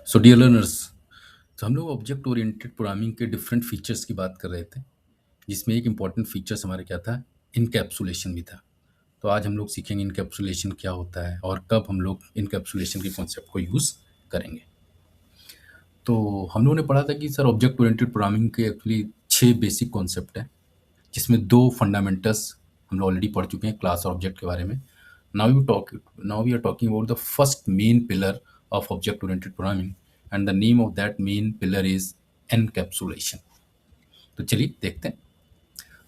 So dear learners, तो हम लोग ऑब्जेक्ट ओरिएंटेड प्रोग्रामिंग के डिफरेंट फीचर्स की बात कर रहे थे, जिसमें एक इम्पॉर्टेंट फीचर्स हमारा क्या था? इनकैप्सुलेशन भी था। तो आज हम लोग सीखेंगे इनकैप्सुलेशन क्या होता है और कब हम लोग इनकैप्सुलेशन के कॉन्सेप्ट को यूज़ करेंगे। तो हम लोगों ने पढ़ा था कि सर ऑब्जेक्ट ओरिएंटेड प्रोग्रामिंग के एक्चुअली 6 बेसिक कॉन्सेप्ट हैं, जिसमें 2 फंडामेंटल्स हम लोग ऑलरेडी पढ़ चुके हैं क्लास और ऑब्जेक्ट के बारे में। Now we are talking about the first main pillar of object oriented programming, and the name of that main pillar is encapsulation। तो चलिए देखते हैं।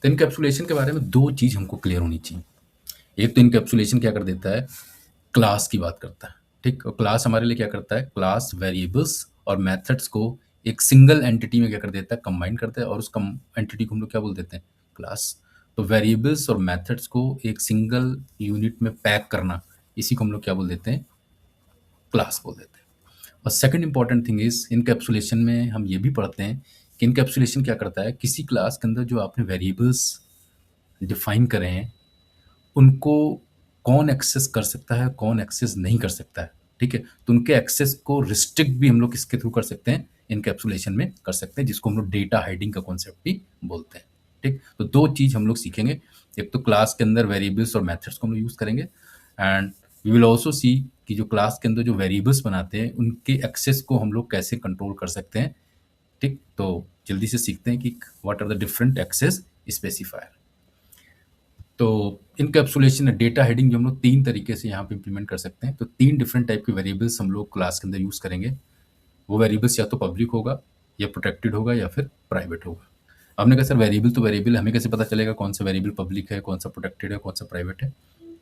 तो इनकैप्सुलेशन के बारे में दो चीज हमको क्लियर होनी चाहिए। एक तो इनकैप्सुलेशन क्या कर देता है? क्लास की बात करता है। ठीक, और क्लास हमारे लिए क्या करता है? क्लास वेरिएबल्स और मेथड्स को एक सिंगल एंटिटी में क्या कर देता है? कंबाइन करता है, और उस एंटिटी को हम लोग क्या बोल देते हैं? क्लास। तो वेरिएबल्स और मेथड्स को एक सिंगल यूनिट में पैक करना, इसी को हम लोग क्या बोल देते हैं? क्लास बोल देते हैं। और second important thing is encapsulation में हम ये भी पढ़ते हैं कि इनकैप्सुलेशन क्या करता है? किसी क्लास के अंदर जो आपने वेरिएबल्स डिफाइन करे हैं, उनको कौन एक्सेस कर सकता है, कौन एक्सेस नहीं कर सकता है। ठीक है, तो उनके एक्सेस को रिस्ट्रिक्ट भी हम लोग किसके थ्रू कर सकते हैं? इनकैप्सुलेशन में कर सकते हैं, जिसको हम लोग डेटा हाइडिंग का कॉन्सेप्ट भी बोलते हैं। ठीक, तो दो चीज हम लोग सीखेंगे। एक तो क्लास के अंदर वेरिएबल्स और मेथड्स को हम लोग यूज करेंगे, and we will also see कि जो क्लास के अंदर जो वेरिएबल्स बनाते हैं, उनके एक्सेस को हम लोग कैसे कंट्रोल कर सकते हैं। ठीक, तो जल्दी से सीखते हैं कि what are the different access specifier. तो इनकैप्सुलेशन डेटा हेडिंग जो हम लोग 3 तरीके से यहाँ पे इम्प्लीमेंट कर सकते हैं। तो 3 डिफरेंट टाइप के वेरिएबल्स हम लोग क्लास के अंदर यूज़ करेंगे। वो वेरिएबल्स या तो पब्लिक होगा, या प्रोटेक्टेड होगा, या फिर प्राइवेट होगा। आपने कहा सर वेरिएबल तो वेरिएबल, हमें कैसे पता चलेगा कौन सा वेरिएबल पब्लिक है, कौन सा प्रोटेक्टेड है, कौन सा प्राइवेट है?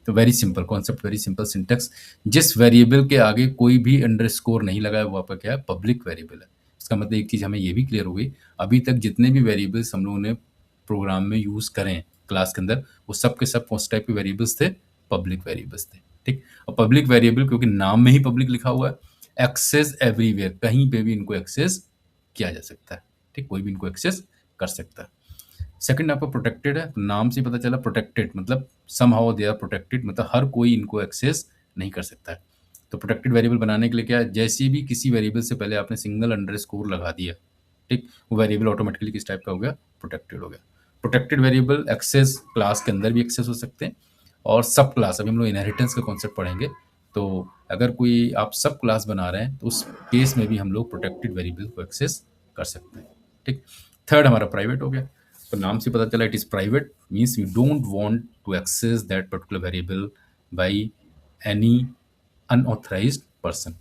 तो very simple concept, very simple syntax. जिस वेरिएबल के आगे कोई भी अंडरस्कोर नहीं लगा है, वो आपका क्या है? पब्लिक वेरिएबल है। इसका मतलब एक चीज़ हमें ये भी क्लियर हो गई, अभी तक जितने भी वेरिएबल्स हम लोगों ने प्रोग्राम में यूज़ करें क्लास के अंदर, वो सब के सब कौन से टाइप के वेरिएबल्स थे? पब्लिक वेरिएबल्स थे। ठीक, और पब्लिक वेरिएबल क्योंकि नाम में ही पब्लिक लिखा हुआ है, एक्सेस एवरीवेयर, कहीं पे भी इनको एक्सेस किया जा सकता है। ठीक, कोई भी इनको एक्सेस कर सकता है। सेकंड आपका प्रोटेक्टेड है, तो नाम से ही पता चला प्रोटेक्टेड मतलब समहाउ दे आर प्रोटेक्टेड, मतलब हर कोई इनको एक्सेस नहीं कर सकता है। तो प्रोटेक्टेड वेरिएबल बनाने के लिए क्या है? जैसे भी किसी वेरिएबल से पहले आपने सिंगल अंडरस्कोर लगा दिया, ठीक, वो वेरिएबल ऑटोमेटिकली किस टाइप का हो गया? प्रोटेक्टेड हो गया। प्रोटेक्टेड वेरिएबल एक्सेस क्लास के अंदर भी एक्सेस हो सकते हैं, और सब क्लास, अभी हम लोग इनहेरिटेंस का कॉन्सेप्ट पढ़ेंगे, तो अगर कोई आप सब क्लास बना रहे हैं तो उस केस में भी हम लोग प्रोटेक्टेड वेरिएबल को एक्सेस कर सकते हैं। ठीक, थर्ड हमारा प्राइवेट हो गया। तो नाम से पता चला it is private, means you don't want to access that particular variable by any unauthorised person.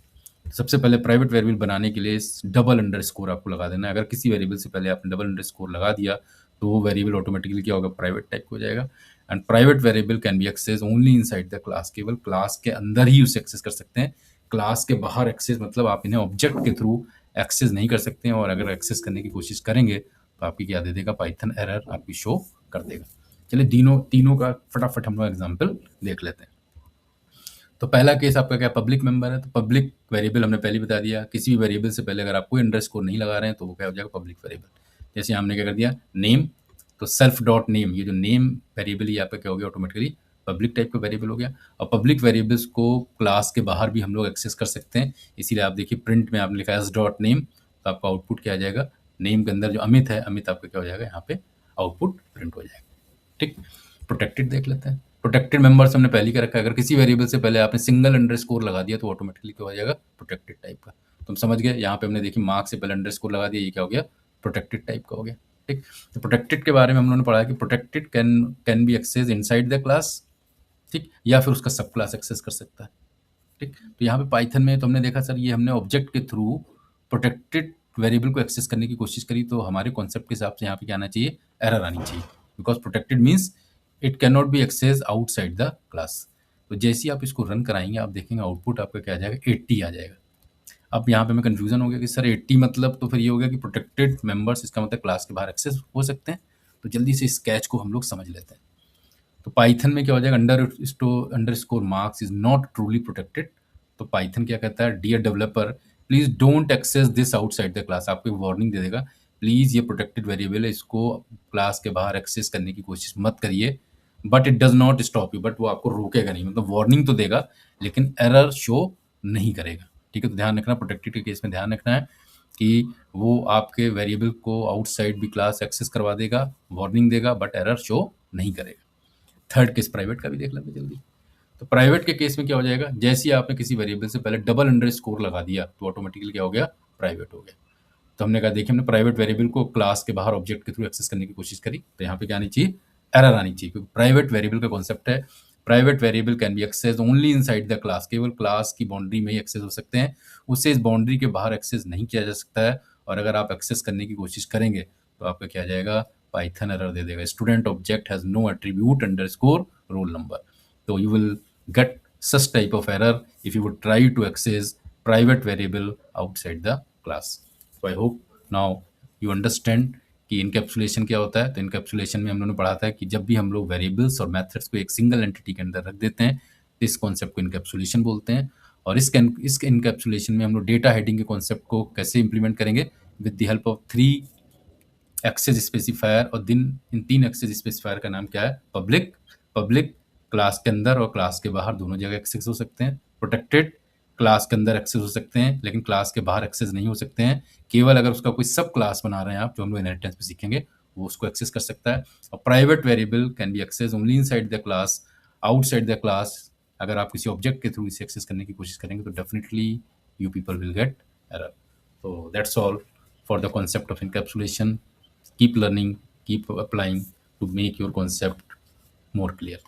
सबसे पहले प्राइवेट वेरिएबल बनाने के लिए डबल अंडरस्कोर आपको लगा देना है। अगर किसी वेरिएबल से पहले आपने डबल अंडरस्कोर लगा दिया, तो वो वेरिएबल ऑटोमेटिकली क्या होगा? प्राइवेट टाइप हो जाएगा। And private variable can be access only inside the class, केवल क्लास के अंदर ही उसे एक्सेस कर सकते हैं। क्लास के बाहर एक्सेस मतलब आप इन्हें ऑब्जेक्ट के थ्रू एक्सेस नहीं कर सकते हैं, और अगर एक्सेस करने की कोशिश करेंगे तो आपकी क्या दे देगा? पाइथन एरर आपकी शो कर देगा। चलिए तीनों का फटाफट हम लोग एग्जाम्पल देख लेते हैं। तो पहला केस आपका क्या? पब्लिक मेंबर है, तो पब्लिक वेरिएबल हमने पहले बता दिया, किसी भी वेरिएबल से पहले अगर आप कोई अंडरस्कोर नहीं लगा रहे हैं तो वो क्या हो जाएगा? Public variable. जैसे हमने क्या कर दिया? नेम, तो सेल्फ डॉट नेम, ये जो नेम वेरिएबल ही आपका क्या हो गया? ऑटोमेटिकली पब्लिक टाइप का वेरिएबल हो गया। और पब्लिक वेरिएबल्स को क्लास के बाहर भी हम लोग एक्सेस कर सकते हैं, इसीलिए आप देखिए प्रिंट में आपने लिखा है एस डॉट नेम, तो आपका आउटपुट क्या आ जाएगा? नेम के अंदर जो अमित है, अमित आपका क्या हो जाएगा? यहाँ पे आउटपुट प्रिंट हो जाएगा। ठीक, प्रोटेक्टेड देख लेते हैं। प्रोटेक्टेड मेंबर्स हमने पहले ही कर रखा है, अगर किसी वेरिएबल से पहले आपने सिंगल अंडरस्कोर लगा दिया तो ऑटोमेटिकली क्या हो जाएगा? प्रोटेक्टेड टाइप का। तुम समझ गए, यहाँ पे हमने देखी मार्क्स से पहले अंडरस्कोर लगा दिया, ये क्या हो गया? प्रोटेक्टेड टाइप का हो गया। ठीक, तो प्रोटेक्टेड के बारे में हम लोगों ने पढ़ा कि protected can be access inside the class, ठीक, या फिर उसका सब क्लास एक्सेस कर सकता है। ठीक, तो यहाँ पे पाइथन में तो हमने देखा सर ये हमने ऑब्जेक्ट के थ्रू प्रोटेक्टेड वेरिएबल को एक्सेस करने की कोशिश करी, तो हमारे कॉन्सेप्ट के हिसाब से यहाँ पे क्या आना चाहिए? एरर आनी चाहिए, because protected means it can not be access outside the class. तो जैसे ही आप इसको रन कराएंगे, आप देखेंगे आउटपुट आपका क्या आ जाएगा? 80 आ जाएगा। अब यहाँ पे हमें कंफ्यूजन हो गया कि सर 80 मतलब, तो फिर ये हो गया कि प्रोटेक्टेड मेंबर्स, इसका मतलब क्लास के बाहर एक्सेस हो सकते हैं। तो जल्दी से इस कैच को हम लोग समझ लेते हैं। तो पाइथन में क्या हो जाएगा? Underscore marks is not truly protected. तो पाइथन क्या कहता है? Dear developer, please don't access this outside the class. आपको एक वार्निंग दे देगा, प्लीज ये प्रोटेक्टेड वेरिएबल है, इसको क्लास के बाहर एक्सेस करने की कोशिश मत करिए। But it does not stop you, but वो आपको रोकेगा नहीं, मतलब वार्निंग तो देगा लेकिन एरर शो नहीं करेगा। ठीक है? तो ध्यान रखना, प्रोटेक्टेड के केस में ध्यान रखना है कि वो आपके वेरिएबल को आउटसाइड भी क्लास एक्सेस करवा देगा, वार्निंग देगा, बट एरर शो नहीं करेगा। थर्ड केस प्राइवेट का भी देख लेंगे जल्दी। तो प्राइवेट के केस में क्या हो जाएगा, जैसे ही आपने किसी वेरिएबल से पहले डबल अंडरस्कोर लगा दिया तो ऑटोमेटिकली क्या हो गया, प्राइवेट हो गया। तो हमने कहा देखिए हमने प्राइवेट वेरिएबल को क्लास के बाहर ऑब्जेक्ट के थ्रू एक्सेस करने की कोशिश करी, तो यहाँ पे क्या आनी चाहिए, एरर आनी चाहिए, क्योंकि प्राइवेट वेरिएबल का कॉन्सेप्ट है private variable can be access only inside the class, केवल क्लास की बाउंड्री में ही एक्सेस हो सकते हैं, उससे इस बाउंड्री के बाहर एक्सेस नहीं किया जा सकता है। और अगर आप एक्सेस करने की कोशिश करेंगे तो आपका क्या आ जाएगा, पाइथन एरर दे देगा, student object has no attribute underscore roll number. So you will get such type of error if you would try to access private variable outside the class. So I hope now you understand कि encapsulation क्या होता है। तो encapsulation में हम लोगों ने पढ़ा था कि जब भी हम लोग वेरिएबल्स और मेथड्स को एक सिंगल एंटिटी के अंदर रख देते हैं तो इस कॉन्सेप्ट को इनकैप्सुलेशन बोलते हैं। और इस इनकैप्सुलेशन में हम लोग डेटा हेडिंग के कॉन्सेप्ट को कैसे इंप्लीमेंट करेंगे, with the help of 3 access specifier. और इन 3 एक्सेस स्पेसिफायर का नाम क्या है, पब्लिक क्लास के अंदर और क्लास के बाहर दोनों जगह एक्सेस हो सकते हैं। प्रोटेक्टेड क्लास के अंदर एक्सेस हो सकते हैं लेकिन क्लास के बाहर एक्सेस नहीं हो सकते हैं, केवल अगर उसका कोई सब क्लास बना रहे हैं आप, जो हम लोग इनहेरिटेंस में सीखेंगे, वो उसको एक्सेस कर सकता है। और private variable can be access only inside the class, outside the class अगर आप किसी ऑब्जेक्ट के थ्रू इसे एक्सेस करने की कोशिश करेंगे तो definitely you people will get error. So that's all for the concept of encapsulation. Keep learning, keep applying to make your concept more clear.